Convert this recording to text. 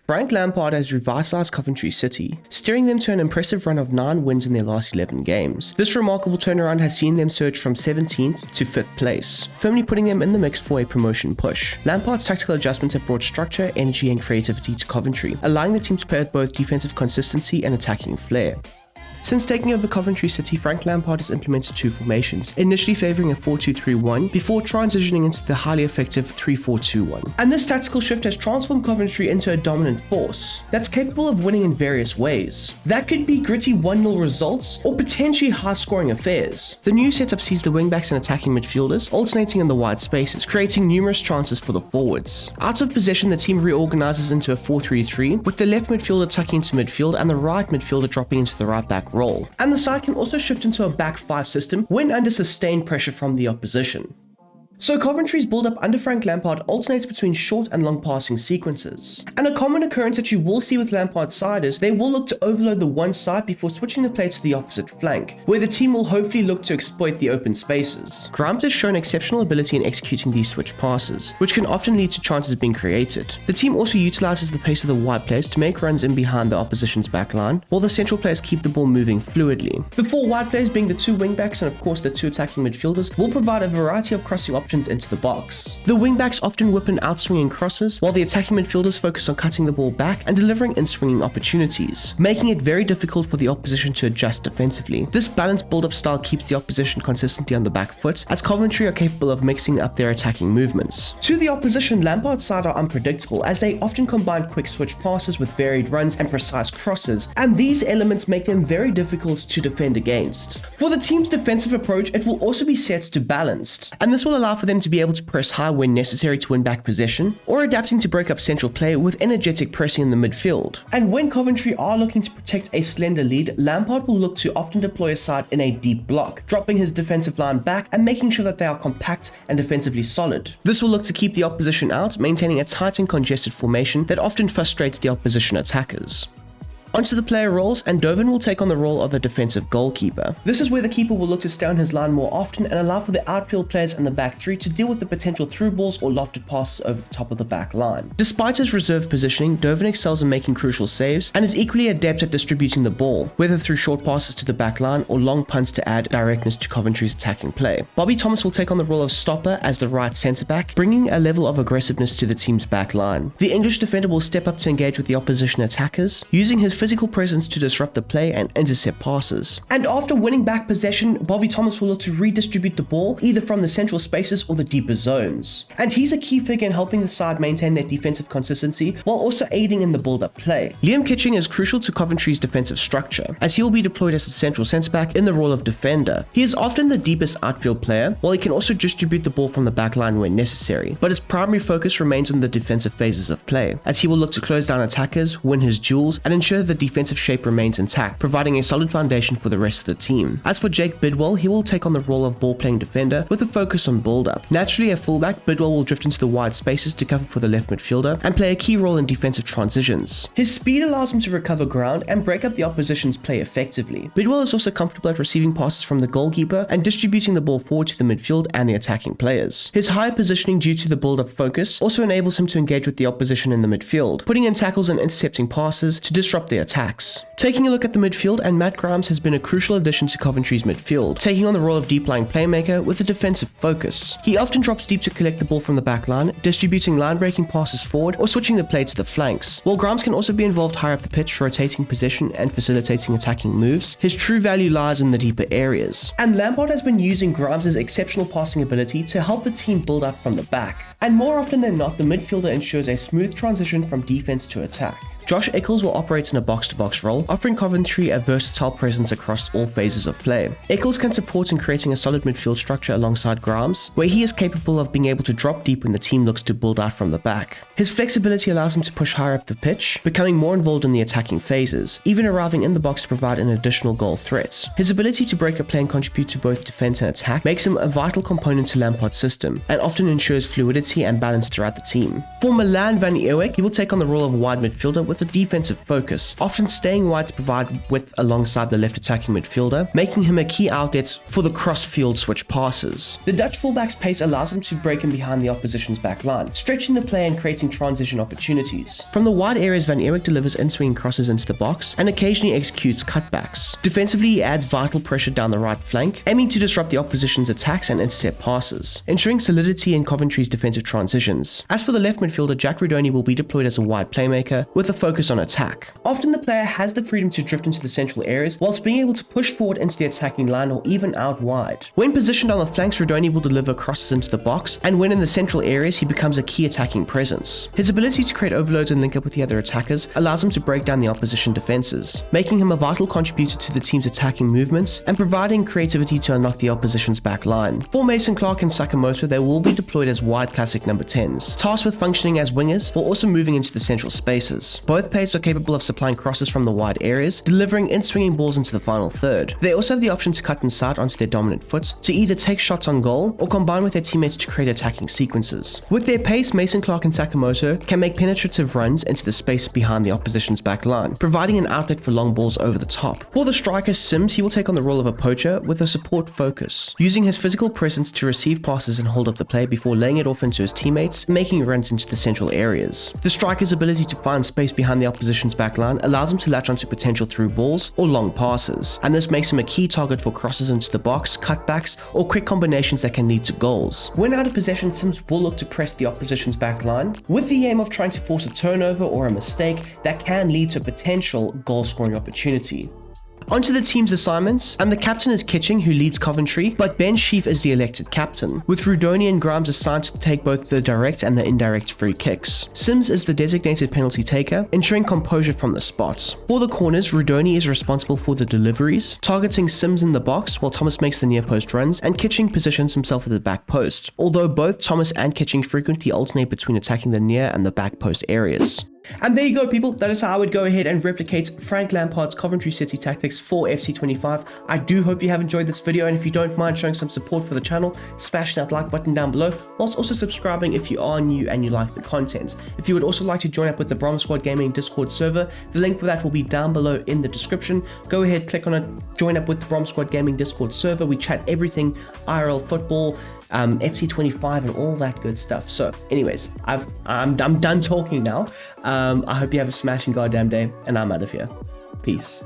Frank Lampard has revitalised Coventry City, steering them to an impressive run of 9 wins in their last 11 games. This remarkable turnaround has seen them surge from 17th to 5th place, firmly putting them in the mix for a promotion push. Lampard's tactical adjustments have brought structure, energy and creativity to Coventry, allowing the team to play with both defensive consistency and attacking flair. Since taking over Coventry City, Frank Lampard has implemented 2 formations, initially favouring a 4-2-3-1 before transitioning into the highly effective 3-4-2-1. And this tactical shift has transformed Coventry into a dominant force that's capable of winning in various ways. That could be gritty 1-0 results or potentially high-scoring affairs. The new setup sees the wingbacks and attacking midfielders alternating in the wide spaces, creating numerous chances for the forwards. Out of possession, the team reorganises into a 4-3-3, with the left midfielder tucking into midfield and the right midfielder dropping into the right back role. And the side can also shift into a back 5 system when under sustained pressure from the opposition. So Coventry's build-up under Frank Lampard alternates between short and long passing sequences. And a common occurrence that you will see with Lampard's side is they will look to overload the one side before switching the play to the opposite flank, where the team will hopefully look to exploit the open spaces. Grimes has shown exceptional ability in executing these switch passes, which can often lead to chances being created. The team also utilises the pace of the wide players to make runs in behind the opposition's backline, while the central players keep the ball moving fluidly. The 4 wide players, being the 2 wingbacks and of course the 2 attacking midfielders, will provide a variety of crossing options into the box. The wingbacks often whip in out-swinging crosses, while the attacking midfielders focus on cutting the ball back and delivering in-swinging opportunities, making it very difficult for the opposition to adjust defensively. This balanced build-up style keeps the opposition consistently on the back foot, as Coventry are capable of mixing up their attacking movements. To the opposition, Lampard's side are unpredictable, as they often combine quick switch passes with varied runs and precise crosses, and these elements make them very difficult to defend against. For the team's defensive approach, it will also be set to balanced, and this will allow for them to be able to press high when necessary to win back possession, or adapting to break up central play with energetic pressing in the midfield. And when Coventry are looking to protect a slender lead, Lampard will look to often deploy a side in a deep block, dropping his defensive line back and making sure that they are compact and defensively solid. This will look to keep the opposition out, maintaining a tight and congested formation that often frustrates the opposition attackers. Onto the player roles, and Doven will take on the role of a defensive goalkeeper. This is where the keeper will look to stay on his line more often and allow for the outfield players and the back 3 to deal with the potential through balls or lofted passes over the top of the back line. Despite his reserve positioning, Doven excels in making crucial saves and is equally adept at distributing the ball, whether through short passes to the back line or long punts to add directness to Coventry's attacking play. Bobby Thomas will take on the role of stopper as the right centre-back, bringing a level of aggressiveness to the team's back line. The English defender will step up to engage with the opposition attackers, using his physical presence to disrupt the play and intercept passes. And after winning back possession, Bobby Thomas will look to redistribute the ball either from the central spaces or the deeper zones. And he's a key figure in helping the side maintain their defensive consistency while also aiding in the build-up play. Liam Kitching is crucial to Coventry's defensive structure, as he will be deployed as a central centre-back in the role of defender. He is often the deepest outfield player, while he can also distribute the ball from the back line when necessary, but his primary focus remains on the defensive phases of play, as he will look to close down attackers, win his duels, and ensure the defensive shape remains intact, providing a solid foundation for the rest of the team. As for Jake Bidwell, he will take on the role of ball-playing defender with a focus on build-up. Naturally a fullback, Bidwell will drift into the wide spaces to cover for the left midfielder and play a key role in defensive transitions. His speed allows him to recover ground and break up the opposition's play effectively. Bidwell is also comfortable at receiving passes from the goalkeeper and distributing the ball forward to the midfield and the attacking players. His higher positioning due to the build-up focus also enables him to engage with the opposition in the midfield, putting in tackles and intercepting passes to disrupt their attacks. Taking a look at the midfield, and Matt Grimes has been a crucial addition to Coventry's midfield, taking on the role of deep-lying playmaker with a defensive focus. He often drops deep to collect the ball from the back line, distributing line-breaking passes forward or switching the play to the flanks. While Grimes can also be involved higher up the pitch, rotating possession and facilitating attacking moves, his true value lies in the deeper areas. And Lampard has been using Grimes' exceptional passing ability to help the team build up from the back. And more often than not, the midfielder ensures a smooth transition from defense to attack. Josh Eccles will operate in a box-to-box role, offering Coventry a versatile presence across all phases of play. Eccles can support in creating a solid midfield structure alongside Grimes, where he is capable of being able to drop deep when the team looks to build out from the back. His flexibility allows him to push higher up the pitch, becoming more involved in the attacking phases, even arriving in the box to provide an additional goal threat. His ability to break up play and contribute to both defense and attack makes him a vital component to Lampard's system, and often ensures fluidity and balance throughout the team. For Milan van Ewijk, he will take on the role of wide midfielder with with a defensive focus, often staying wide to provide width alongside the left attacking midfielder, making him a key outlet for the cross-field switch passes. The Dutch fullback's pace allows him to break in behind the opposition's back line, stretching the play and creating transition opportunities. From the wide areas, Van Eyck delivers in-swinging crosses into the box and occasionally executes cutbacks. Defensively, he adds vital pressure down the right flank, aiming to disrupt the opposition's attacks and intercept passes, ensuring solidity in Coventry's defensive transitions. As for the left midfielder, Jack Rudoni will be deployed as a wide playmaker with a focus on attack. Often the player has the freedom to drift into the central areas whilst being able to push forward into the attacking line or even out wide. When positioned on the flanks, Rudoni will deliver crosses into the box, and when in the central areas, he becomes a key attacking presence. His ability to create overloads and link up with the other attackers allows him to break down the opposition defenses, making him a vital contributor to the team's attacking movements and providing creativity to unlock the opposition's back line. For Mason Clark and Sakamoto, they will be deployed as wide classic number 10s, tasked with functioning as wingers while also moving into the central spaces. Both players are capable of supplying crosses from the wide areas, delivering in-swinging balls into the final third. They also have the option to cut inside onto their dominant foot to either take shots on goal or combine with their teammates to create attacking sequences. With their pace, Mason Clark and Sakamoto can make penetrative runs into the space behind the opposition's back line, providing an outlet for long balls over the top. For the striker Sims, he will take on the role of a poacher with a support focus, using his physical presence to receive passes and hold up the play before laying it off into his teammates, making runs into the central areas. The striker's ability to find space behind the opposition's back line allows him to latch onto potential through balls or long passes, and this makes him a key target for crosses into the box, cutbacks, or quick combinations that can lead to goals. When out of possession, Sims will look to press the opposition's back line with the aim of trying to force a turnover or a mistake that can lead to a potential goal-scoring opportunity. Onto the team's assignments, and the captain is Kitching, who leads Coventry, but Ben Sheaf is the elected captain, with Rudoni and Grimes assigned to take both the direct and the indirect free kicks. Sims is the designated penalty taker, ensuring composure from the spot. For the corners, Rudoni is responsible for the deliveries, targeting Sims in the box while Thomas makes the near post runs, and Kitching positions himself at the back post, although both Thomas and Kitching frequently alternate between attacking the near and the back post areas. And there you go, people. That is how I would go ahead and replicate Frank Lampard's Coventry City tactics for FC25. I do hope you have enjoyed this video, and if you don't mind showing some support for the channel, smash that like button down below, whilst also subscribing if you are new and you like the content. If you would also like to join up with the Brom Squad Gaming Discord server, the link for that will be down below in the description. Go ahead, click on it, join up with the Brom Squad Gaming Discord server. We chat everything IRL football, FC25 and all that good stuff. So anyways, I'm done talking now. I hope you have a smashing goddamn day, and I'm out of here. Peace.